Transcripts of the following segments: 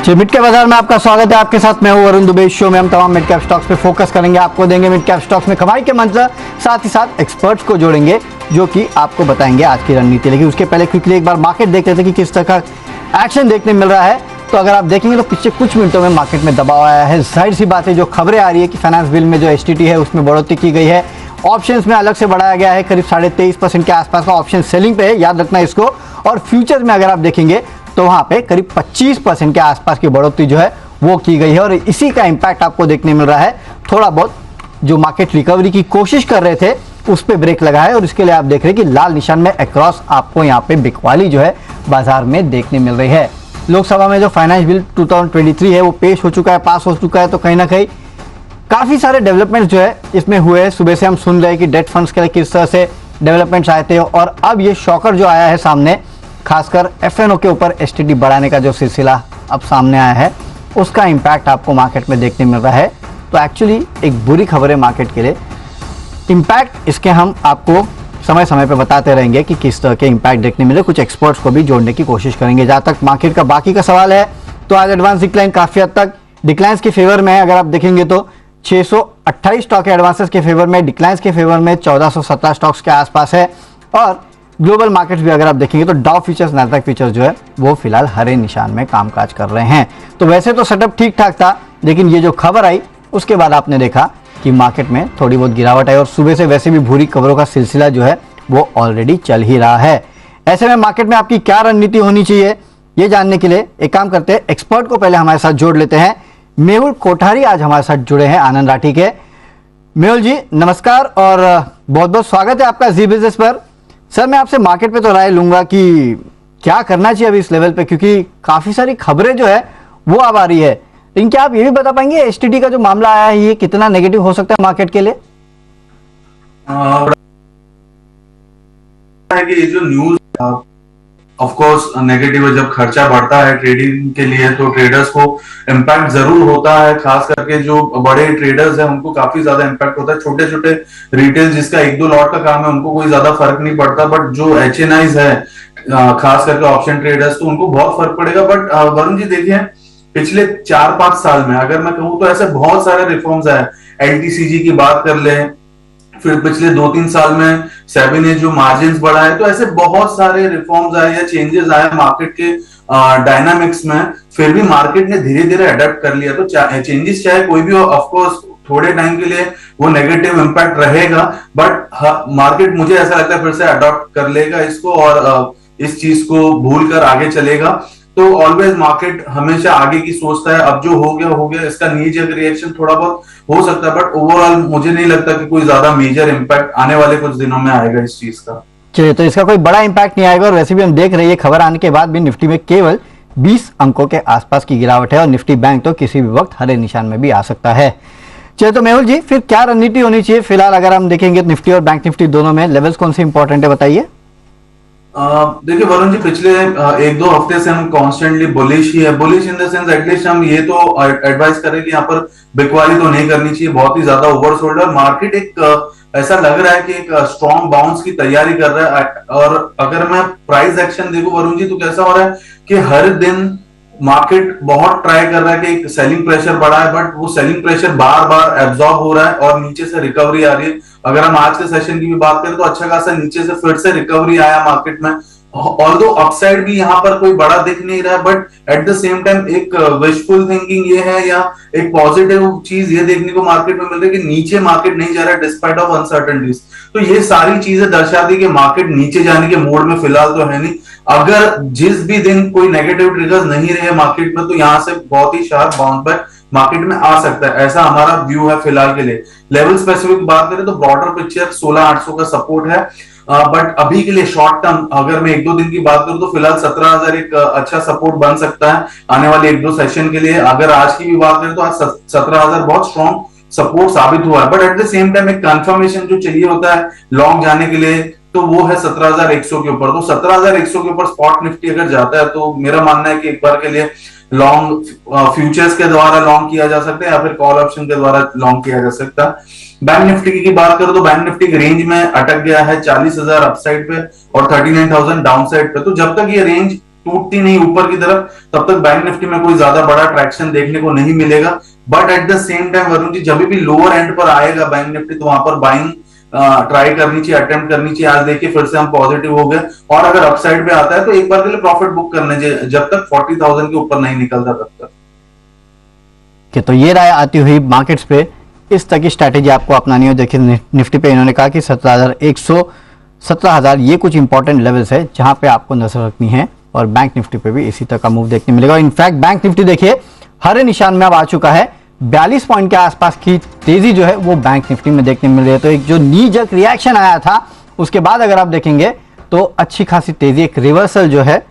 जी, mid cap बाजार में आपका स्वागत है। आपके साथ मैं हूं वरुण दुबे। शो में हम तमाम मिड कैप स्टॉक्स पे फोकस करेंगे, आपको देंगे मिड कैप स्टॉक्स में कमाई के मंत्र, साथ ही साथ एक्सपर्ट्स को जोड़ेंगे जो कि आपको बताएंगे आज की रणनीति। लेकिन उसके पहले क्विकली एक बार मार्केट देख लेते हैं कि किस तरह का एक्शन देखने मिल रहा है। तो अगर आप देखेंगे तो पिछले कुछ मिनटों में मार्केट में दबाव आया है। जाहिर सी बात है, जो खबरें आ रही है कि फाइनेंस बिल में जो एसटीटी है उसमें बढ़ोतरी की गई है, ऑप्शंस में अलग से बढ़ाया गया है, करीब 23.5% के आसपास का ऑप्शन सेलिंग पे है, याद रखना इसको। और फ्यूचर में अगर आप देखेंगे तो वहां पे करीब 25% के आसपास की बढ़ोतरी जो है वो की गई है और इसी का इंपैक्ट आपको देखने मिल रहा है। थोड़ा बहुत जो मार्केट रिकवरी की कोशिश कर रहे थे उस पे ब्रेक लगा है और इसके लिए आप देख रहे हैं कि लाल निशान में अक्रॉस आपको यहाँ पे बिकवाली जो है बाजार में देखने मिल रही है। लोकसभा में जो फाइनेंस बिल 2023 है वो पेश हो चुका है, पास हो चुका है। तो कहीं ना कहीं काफी सारे डेवलपमेंट्स जो है इसमें हुए हैं। सुबह से हम सुन रहे हैं कि डेट फंड्स के लिए किस तरह से डेवलपमेंट्स आए थे और अब ये शॉकर जो आया है सामने, खासकर एफएनओ के ऊपर एसटीटी बढ़ाने का जो सिलसिला अब सामने आया है उसका इंपैक्ट आपको मार्केट में देखने मिल रहा है। तो एक्चुअली एक बुरी खबर है मार्केट के लिए। इंपैक्ट इसके हम आपको समय समय पे बताते रहेंगे कि किस तरह के इंपैक्ट देखने मिले। कुछ एक्सपर्ट्स को भी जोड़ने की कोशिश करेंगे। जहाँ तक मार्केट का बाकी का सवाल है तो आज एडवांस डिक्लाइन काफी हद तक डिक्लाइंस के फेवर में है। अगर आप देखेंगे तो 628 स्टॉक एडवांसेस के फेवर में, डिक्लाइंस के फेवर में 1417 स्टॉक्स के आसपास है। और ग्लोबल मार्केट्स भी अगर आप देखेंगे तो डाउ फ्यूचर्स, नैस्डैक फ्यूचर्स जो है वो फिलहाल हरे निशान में कामकाज कर रहे हैं। तो वैसे तो सेटअप ठीक ठाक था, लेकिन ये जो खबर आई उसके बाद आपने देखा कि मार्केट में थोड़ी बहुत गिरावट आई और सुबह से वैसे भी बुरी खबरों का सिलसिला जो है वो ऑलरेडी चल ही रहा है। ऐसे में मार्केट में आपकी क्या रणनीति होनी चाहिए ये जानने के लिए एक काम करते हैं, एक्सपर्ट को पहले हमारे साथ जोड़ लेते हैं। मेहुल कोठारी आज हमारे साथ जुड़े हैं आनंद राठी के। मेहुल जी नमस्कार और बहुत बहुत स्वागत है आपका जी बिजनेस पर। सर, मैं आपसे मार्केट पे तो राय लूंगा कि क्या करना चाहिए अभी इस लेवल पे, क्योंकि काफी सारी खबरें जो है वो अब आ रही है। लेकिन क्या आप ये भी बता पाएंगे एसटीटी का जो मामला आया है ये कितना नेगेटिव हो सकता है मार्केट के लिए? कि ये जो न्यूज ऑफ कोर्स नेगेटिव है। जब खर्चा बढ़ता है ट्रेडिंग के लिए तो ट्रेडर्स को इम्पैक्ट जरूर होता है। खास करके जो बड़े ट्रेडर्स हैं उनको काफी ज्यादा इम्पैक्ट होता है। छोटे छोटे रिटेल जिसका एक दो लॉट का काम है उनको कोई ज्यादा फर्क नहीं पड़ता, बट जो एचएनआईज है खास करके ऑप्शन ट्रेडर्स तो उनको बहुत फर्क पड़ेगा। बट वरुण जी देखिए, पिछले 4-5 साल में अगर मैं कहूँ तो ऐसे बहुत सारे रिफॉर्म्स आए। एलटीसीजी की बात कर लें, फिर पिछले 2-3 साल में सेबी ने जो मार्जिन बढ़ाए, तो ऐसे बहुत सारे रिफॉर्म्स आए या चेंजेस आए मार्केट के डायनामिक्स में। फिर भी मार्केट ने धीरे धीरे अडेप्ट कर लिया। तो चेंजेस चाहे कोई भी हो, ऑफकोर्स थोड़े टाइम के लिए वो नेगेटिव इंपैक्ट रहेगा, बट मार्केट मुझे ऐसा लगता है फिर से अडॉप्ट कर लेगा इसको और इस चीज को भूल कर आगे चलेगा। तो ऑलवेज मार्केट हमेशा आगे की सोचता है। अब जो हो गया इसका नी जर्क रिएक्शन थोड़ा बहुत हो सकता है, बट ओवरऑल मुझे नहीं लगता कि कोई ज्यादा मेजर इंपैक्ट आने वाले कुछ दिनों में आएगा इस चीज का। चलिए, तो इसका कोई बड़ा इंपैक्ट नहीं आएगा और वैसे भी हम देख रहे हैं खबर आने के बाद भी निफ्टी में केवल 20 अंकों के आसपास की गिरावट है और निफ्टी बैंक तो किसी भी वक्त हरे निशान में भी आ सकता है। चलिए, तो मेहुल जी फिर क्या रणनीति होनी चाहिए फिलहाल अगर हम देखेंगे निफ्टी और बैंक निफ्टी दोनों में लेवल्स कौन से इंपॉर्टेंट है बताइए? देखिए वरुण जी, पिछले 1-2 हफ्ते से हम कॉन्स्टेंटली बुलिश ही है। Bullish in the sense at least हम ये तो एडवाइस करें कि यहाँ पर बिकवाली तो नहीं करनी चाहिए, बहुत ही ज्यादा ओवरसोल्ड है। मार्केट एक ऐसा लग रहा है कि एक स्ट्रॉन्ग बाउंस की तैयारी कर रहा है। और अगर मैं प्राइस एक्शन देखूं वरुण जी तो कैसा हो रहा है कि हर दिन मार्केट बहुत ट्राई कर रहा है कि एक सेलिंग प्रेशर बढ़ा है, बट वो सेलिंग प्रेशर बार बार एब्जॉर्ब हो रहा है और नीचे से रिकवरी आ रही है। अगर हम आज के सेशन की भी बात करें तो अच्छा खासा नीचे से फिर से रिकवरी आया मार्केट में। ऑल्दो अपसाइड भी यहाँ पर कोई बड़ा दिख नहीं रहा है, but at the same time एक विशफुल थिंकिंग ये है या एक पॉजिटिव चीज ये देखने को मार्केट में मिल रही है कि नीचे मार्केट नहीं जा रहा है डिस्पाइट ऑफ अनसर्टेनिटीज। तो ये सारी चीजें दर्शाती कि मार्केट नीचे जाने के मोड में फिलहाल तो है नहीं। अगर जिस भी दिन कोई नेगेटिव ट्रिगर्स नहीं रहे मार्केट में तो यहाँ से बहुत ही शार्प बाउंस बैक मार्केट में आ सकता है, ऐसा हमारा व्यू है फिलहाल के लिए। लेवल स्पेसिफिक बात करें तो ब्रॉडर पिक्चर 16,800 का सपोर्ट है, बट अभी के लिए शॉर्ट टर्म अगर मैं 1-2 दिन की बात करूं तो फिलहाल 17,000 एक अच्छा सपोर्ट बन सकता है आने वाले 1-2 सेशन के लिए। अगर आज की भी बात करें तो आज 17,000 बहुत स्ट्रॉन्ग सपोर्ट साबित हुआ है, but at the same time एक कंफर्मेशन जो चाहिए होता है लॉन्ग जाने के लिए तो वो है 17,100 के ऊपर। तो 17,100 के ऊपर स्पॉट निफ्टी अगर जाता है तो मेरा मानना है कि एक बार के लिए लॉन्ग फ्यूचर्स के द्वारा लॉन्ग किया जा सकता है या फिर कॉल ऑप्शन के द्वारा लॉन्ग किया जा सकता है। बैंक निफ्टी की बात करो तो बैंक निफ्टी के रेंज में अटक गया है 40,000 अपसाइड पे और 39,000 डाउन साइड पे। तो जब तक ये रेंज टूटती नहीं ऊपर की तरफ, तब तक बैंक निफ्टी में कोई ज्यादा बड़ा ट्रैक्शन देखने को नहीं मिलेगा। But at the same time Varun ji, जब भी लोअर एंड पर आएगा बैंक निफ्टी, तो वहां पर बाइंग ट्राई करनी चाहिए, अटेम्प्ट करनी चाहिए। आज देखिए फिर से हम पॉजिटिव हो गए, और अगर अपसाइड पे आता है तो एक बार के लिए प्रॉफिट बुक करने चाहिए, जब तक 40,000 के ऊपर नहीं निकलता तब तक। कि तो ये राय आती हुई मार्केट्स पे इस तरह की स्ट्रैटेजी आपको अपनानी हो। देखिए निफ्टी पे इन्होंने कहा कि 17,100 17,000 ये कुछ इंपॉर्टेंट लेवल्स है जहां पे आपको नजर रखनी है, और बैंक निफ्टी पे भी इसी तरह का मूव देखने मिलेगा। इनफैक्ट बैंक निफ्टी देखिए हरे निशान में अब आ चुका है, 42 पॉइंट के आसपास की तेजी जो है वो बैंक निफ्टी में देखने मिल रही है। तो एक जो नी जर्क रिएक्शन आया था उसके बाद अगर आप देखेंगे तो अच्छी खासी तेजी, एक रिवर्सल जो है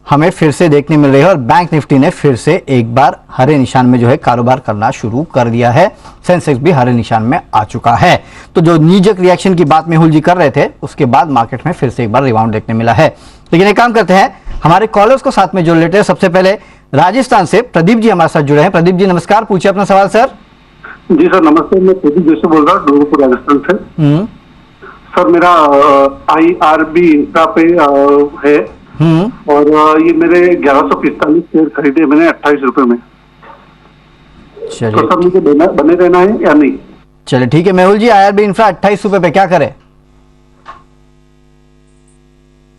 हमें फिर से देखने मिल रही है, और बैंक निफ्टी ने फिर से एक बार हरे निशान में जो है कारोबार करना शुरू कर दिया है। सेंसेक्स भी हरे निशान में आ चुका है। तो जो नीजक रिएक्शन की बात मेहुल जी कर रहे थे उसके बाद मार्केट में फिर से एक बार रिबाउंड देखने मिला है। लेकिन एक काम करते हैं, हमारे कॉलर्स को साथ में जोड़ लेते हैं। सबसे पहले राजस्थान से प्रदीप जी हमारे साथ जुड़े हैं। प्रदीप जी नमस्कार, पूछिए अपना सवाल सर। जी सर नमस्ते, मैं प्रदीप जोशी बोल रहा हूँ डूंगरपुर राजस्थान से। सर मेरा IRB इंफ्रा पे है, और ये मेरे 1145 शेयर खरीदे मैंने 28 रुपए में। चलिए तो सर मुझे बने रहना है या नहीं? चलिए ठीक है मेहुल जी, IRB इंफ्रा 28 रुपए पे क्या करें?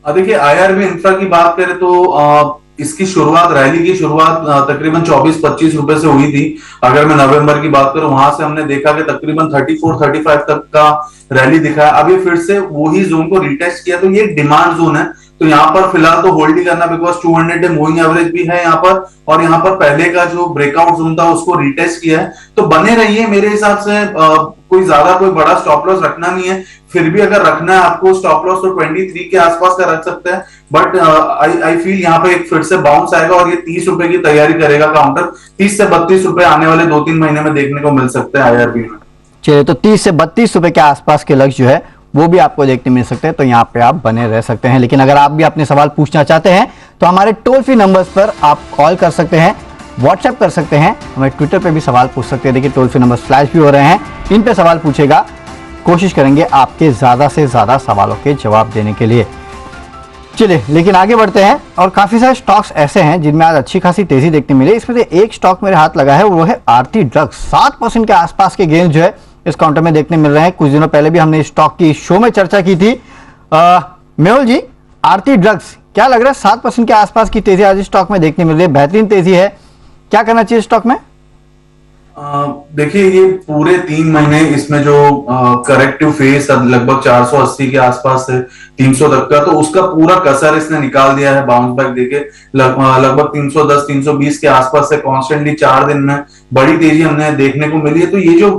देखिए IRB इंफ्रा की बात करें तो इसकी शुरुआत, रैली की शुरुआत तकरीबन 24-25 रुपए से हुई थी। अगर मैं नवंबर की बात करूं, वहां से हमने देखा कि तकरीबन 34-35 तक का रैली दिखा है। अब ये फिर से वही जोन को रिटेस्ट किया, तो ये एक डिमांड जोन है। तो यहाँ पर फिलहाल तो होल्ड ही करना, बिकॉज 200 डे मूविंग एवरेज भी है यहाँ पर, और यहाँ पर पहले का जो ब्रेकआउट जोन था उसको रिटेस्ट किया है। तो बने रहिए, मेरे हिसाब से कोई बड़ा स्टॉप लॉस रखना नहीं है। फिर भी अगर रखना है आपको स्टॉप लॉस, तो 23 के आसपास का रख सकते हैं। बट आई फील यहाँ पे एक फिर से बाउंस आएगा, और ये 30 रुपए की तैयारी करेगा काउंटर। 30 से 32 रुपए आने वाले 2-3 महीने में देखने को मिल सकते हैं IRB में। चलिए, तो 30 से 32 रुपए के आसपास के लक्ष्य जो है वो भी आपको देखने मिल सकते हैं, तो यहाँ पे आप बने रह सकते हैं। लेकिन अगर आप भी अपने सवाल पूछना चाहते हैं तो हमारे टोल फ्री नंबर्स पर आप कॉल कर सकते हैं, व्हाट्सएप कर सकते हैं, हमें ट्विटर पे भी सवाल पूछ सकते हैं। देखिए टोल फ्री नंबर फ्लैश भी हो रहे हैं, इन पे सवाल पूछेगा, कोशिश करेंगे आपके ज्यादा से ज्यादा सवालों के जवाब देने के लिए। चलिए लेकिन आगे बढ़ते हैं, और काफी सारे स्टॉक्स ऐसे हैं जिनमें आज अच्छी खासी तेजी देखने मिली। इसमें से एक स्टॉक मेरे हाथ लगा है, वो है आरती ड्रग्स। 7% के आसपास के गेन जो है इस काउंटर में देखने मिल रहे हैं। कुछ दिनों पहले भी हमने इस स्टॉक की शो में चर्चा की थी। मेहुल जी, आरती ड्रग्स क्या लग रहा है? 7% के आसपास की तेजी आज इस स्टॉक में देखने मिल रही है, बेहतरीन तेजी है, क्या करना चाहिए स्टॉक में? देखिए ये पूरे 3 महीने इसमें जो करेक्टिव फेस लगभग 480 के आसपास से 300 तक का, तो उसका पूरा कसर इसने निकाल दिया है। बाउंस बैक देके लगभग 310-320 के आसपास से कॉन्स्टेंटली 4 दिन में बड़ी तेजी हमने देखने को मिली है। तो ये जो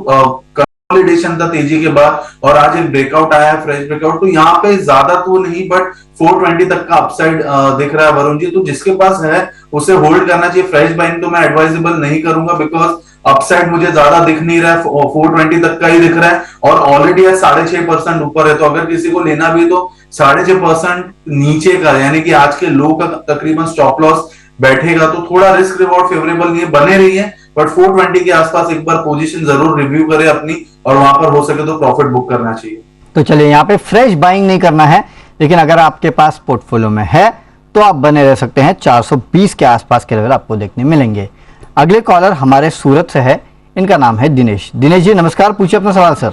कंसोलिडेशन था तेजी के बाद, और आज एक ब्रेकआउट आया है, फ्रेश ब्रेकआउट, तो यहाँ पे ज्यादा तो नहीं बट 420 तक का अपसाइड दिख रहा है वरुण जी। तो जिसके पास है उसे होल्ड करना चाहिए। फ्रेश बाइंग तो मैं एडवाइजेबल नहीं करूंगा, बिकॉज अपसाइड मुझे ज्यादा दिख नहीं रहा है, 420 तक का ही दिख रहा है, और ऑलरेडी है 6.5% ऊपर है। तो अगर किसी को लेना भी तो 6.5% नीचे का, यानी कि आज के लो का तकरीबन स्टॉप लॉस बैठेगा, तो थोड़ा रिस्क रिवॉर्ड फेवरेबल नहीं है, बने रही है। बट 420 के आसपास एक बार पोजीशन जरूर रिव्यू करें अपनी, और वहां पर हो सके तो प्रॉफिट बुक करना चाहिए। तो चलिए, यहाँ पे फ्रेश बाइंग नहीं करना है, लेकिन अगर आपके पास पोर्टफोलियो में है तो आप बने रह सकते हैं। 420 के आसपास के लेवल आपको देखने मिलेंगे। अगले कॉलर हमारे सूरत से है, इनका नाम है दिनेश। दिनेश जी नमस्कार, पूछिए अपना सवाल सर।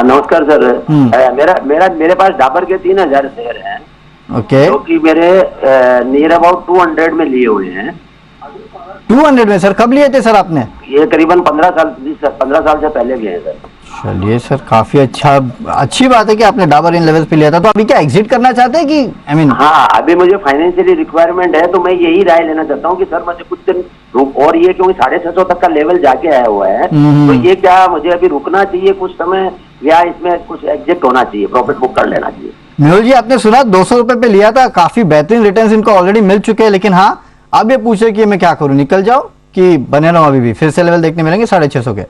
नमस्कार सर। मेरे पास डाबर के 3000 शेयर हैं, ओके, जो कि मेरे नियर अबाउट 200 में लिए हुए हैं। 200 में सर? कब लिए थे सर आपने? ये करीबन 15 साल से पहले लिए हैं सर। चलिए सर, काफी अच्छी बात है कि आपने डाबर इन लेवल्स पे लिया था। तो अभी क्या एग्जिट करना चाहते हैं कि हाँ, अभी मुझे फाइनेंशियली रिक्वायरमेंट है, तो मैं यही राय लेना चाहता हूँ कि सर मुझे कुछ दिन और ये क्योंकि 650 तक का लेवल जाके आया हुआ है, तो ये क्या मुझे अभी रुकना चाहिए कुछ समय, या इसमें कुछ एग्जिट होना चाहिए, प्रॉफिट बुक कर लेना चाहिए? मेहुल जी, आपने सुना 200 रुपए पे लिया था, काफी बेहतरीन रिटर्न इनको ऑलरेडी मिल चुके हैं। लेकिन हाँ, अब ये पूछे कि मैं क्या करूं, निकल जाओ कि बने रहो? अभी भी फिर से लेवल देखने मिलेंगे 650 के।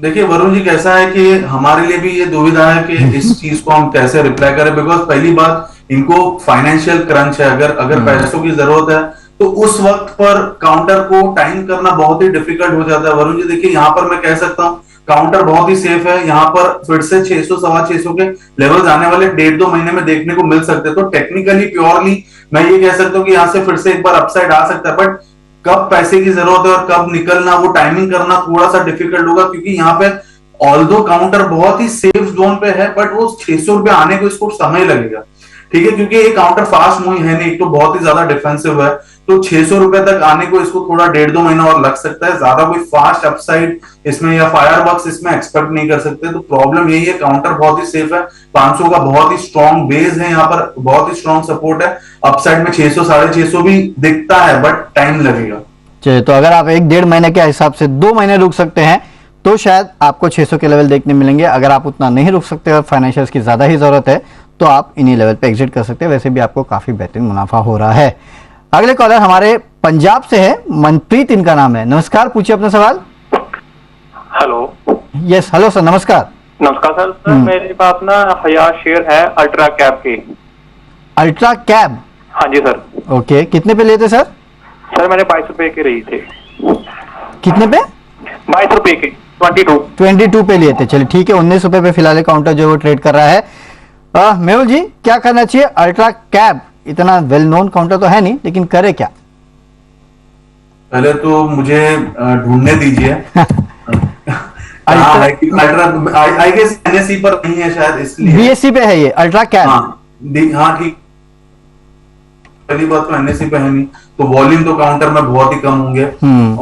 देखिए वरुण जी, कैसा है कि हमारे लिए भी ये दुविधा है कि इस चीज को हम कैसे रिप्लाई करें, बिकॉज पहली बात, इनको फाइनेंशियल क्रंच है। अगर पैसों की जरूरत है तो उस वक्त पर काउंटर को टाइम करना बहुत ही डिफिकल्ट हो जाता है वरुण जी। देखिए यहाँ पर मैं कह सकता हूँ काउंटर बहुत ही सेफ है। यहाँ पर फिर से 600 सवा 600 के लेवल्स आने वाले 1.5-2 महीने में देखने को मिल सकते हैं। तो टेक्निकली प्योरली मैं ये कह सकता हूँ कि यहाँ से फिर से एक बार अपसाइड आ सकता है, बट कब पैसे की जरूरत है और कब निकलना, वो टाइमिंग करना थोड़ा सा डिफिकल्ट होगा, क्योंकि यहाँ पे ऑल्दो काउंटर बहुत ही सेफ जोन पे है, बट वो 600 रुपए आने को इसको समय लगेगा। ठीक है, क्योंकि ये काउंटर फास्ट मूविंग है नहीं, एक तो बहुत ही ज्यादा डिफेंसिव है, तो 600 रुपए तक आने को इसको थोड़ा 1.5-2 महीना और लग सकता है। ज्यादा कोई फास्ट अपसाइड इसमें या फायरवर्क्स इसमें एक्सपेक्ट नहीं कर सकते। तो प्रॉब्लम यही है, काउंटर बहुत ही सेफ है, 500 का बहुत ही स्ट्रॉन्ग बेस है, यहाँ पर बहुत ही स्ट्रॉन्ग सपोर्ट है। अपसाइड में 600 650 भी दिखता है, बट टाइम लगेगा। चलिए, तो अगर आप 1-1.5 महीने के हिसाब से 2 महीने रुक सकते हैं तो शायद आपको 600 के लेवल देखने मिलेंगे। अगर आप उतना नहीं रुक सकते और फाइनेंशियल्स की ज्यादा ही जरूरत है तो आप इन्हीं लेवल पे एग्जिट कर सकते हैं। वैसे भी आपको काफी बेहतरीन मुनाफा हो रहा है। अगले कॉलर हमारे पंजाब से है, मनप्रीत इनका नाम है। नमस्कार, पूछिए अपना सवाल। हेलो। यस, हेलो सर, नमस्कार। नमस्कार सर, मेरे पास ना 1000 शेयर है अल्ट्रा कैब के। Ultra cab? हाँ जी सर। ओके, कितने पे लिए थे सर? सर मैंने 22 रुपए के रही थे। कितने पे? 22 रुपए के, 22 पे लिए थे। चलिए ठीक है, 19 रुपए पे फिलहाल काउंटर जो वो ट्रेड कर रहा है। मेहुल जी, क्या करना चाहिए? अल्ट्रा कैब इतना वेल नोन काउंटर तो है नहीं, लेकिन करे क्या? पहले तो मुझे ढूंढने दीजिए। अल्ट्रा आई गेस एनएसई पर नहीं है शायद, इसलिए बीएससी पे है ये अल्ट्रा कैब। हाँ ठीक, पहली बात तो एनएसई पे है नहीं, तो वॉल्यूम तो काउंटर में बहुत ही कम होंगे।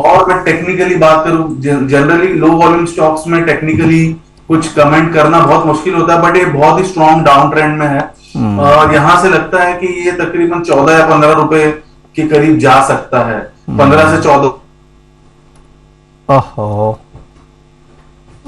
और मैं टेक्निकली बात करूं, जनरली लो वॉल्यूम स्टॉक्स में टेक्निकली कुछ कमेंट करना बहुत मुश्किल होता है, बट ये बहुत ही स्ट्रॉन्ग डाउन ट्रेंड में है। यहां से लगता है कि ये तकरीबन 14 या 15 रुपए के करीब जा सकता है, 15 से 14। ओहो,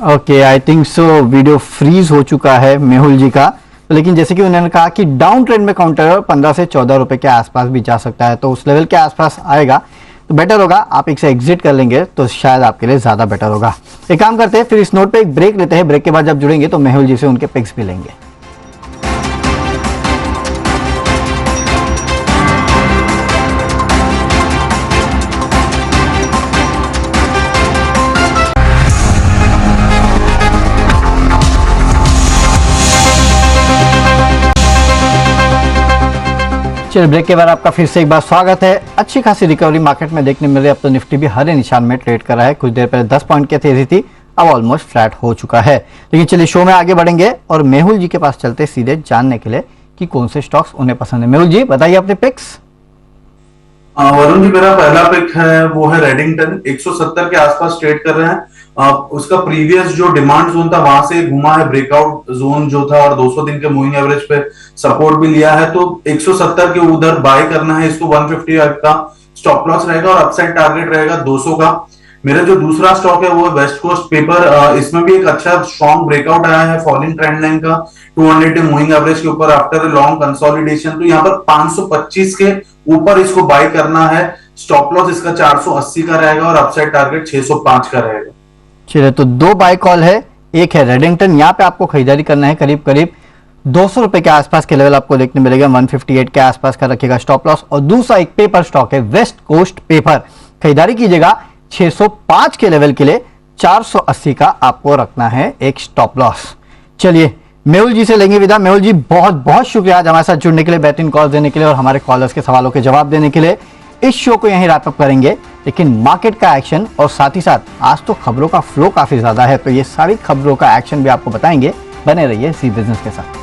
okay, I think so video freeze हो चुका है मेहुल जी का। लेकिन जैसे कि उन्होंने कहा कि डाउन ट्रेंड में काउंटर 15 से 14 रुपए के आसपास भी जा सकता है, तो उस लेवल के आसपास आएगा तो बेटर होगा। आप एक से एग्जिट कर लेंगे तो शायद आपके लिए ज्यादा बेटर होगा। एक काम करते हैं, फिर इस नोट पे एक ब्रेक लेते हैं। ब्रेक के बाद जब जुड़ेंगे तो मेहुल जी से उनके पिक्स भी लेंगे। चलिए, ब्रेक के बाद आपका फिर से एक बार स्वागत है। अच्छी खासी रिकवरी मार्केट में देखने मिल रही है। अब तो निफ्टी भी हरे निशान में ट्रेड कर रहा है। कुछ देर पहले 10 पॉइंट की तेजी थी, अब ऑलमोस्ट फ्लैट हो चुका है। लेकिन चलिए, शो में आगे बढ़ेंगे और मेहुल जी के पास चलते सीधे जानने के लिए कि कौन से स्टॉक्स उन्हें पसंद है। मेहुल जी, बताइए अपने पिक्स। वरुण जी, मेरा पहला पिक है वो है रेडिंगटन, 170 के आसपास ट्रेड कर रहे हैं। उसका प्रीवियस जो डिमांड जोन था वहां से घुमा है, ब्रेकआउट जोन जो था, और 200 दिन के मूविंग एवरेज पे सपोर्ट भी लिया है। तो 170 के उधर बाय करना है इसको। 150 का स्टॉप लॉस रहेगा और अपसाइड टारगेट रहेगा 200 का। मेरा जो दूसरा स्टॉक है वो है वेस्ट कोस्ट पेपर। इसमें भी एक अच्छा स्ट्रॉन्ग ब्रेकआउट आया है फॉलिंग ट्रेंड लाइन का 200 डे मूविंग एवरेज के ऊपर आफ्टर ए लॉन्ग कंसोलिडेशन। तो यहाँ पर 525 के ऊपर इसको बाय करना है। स्टॉप लॉस इसका 480 का रहेगा और अपसाइड टारगेट 605 का रहेगा। चलिए, तो 2 बाय कॉल है। एक है रेडिंगटन, यहाँ पे आपको खरीदारी करना है। करीब करीब 200 रुपए के आसपास के लेवल आपको देखने मिलेगा। 158 के आसपास का रखेगा स्टॉप लॉस। और दूसरा एक पेपर स्टॉक है वेस्ट कोस्ट पेपर, खरीदारी कीजिएगा 605 के लेवल के लिए। 480 का आपको रखना है एक स्टॉप लॉस। चलिए, मेहुल जी से लेंगे विदा। मेहुल जी, बहुत बहुत शुक्रिया आज हमारे साथ जुड़ने के लिए, बेहतरीन कॉल देने के लिए और हमारे कॉलर्स के सवालों के जवाब देने के लिए। इस शो को यहीं रैप अप करेंगे, लेकिन मार्केट का एक्शन और साथ ही साथ आज तो खबरों का फ्लो काफी ज्यादा है, तो ये सारी खबरों का एक्शन भी आपको बताएंगे। बने रहिए सी बिजनेस के साथ।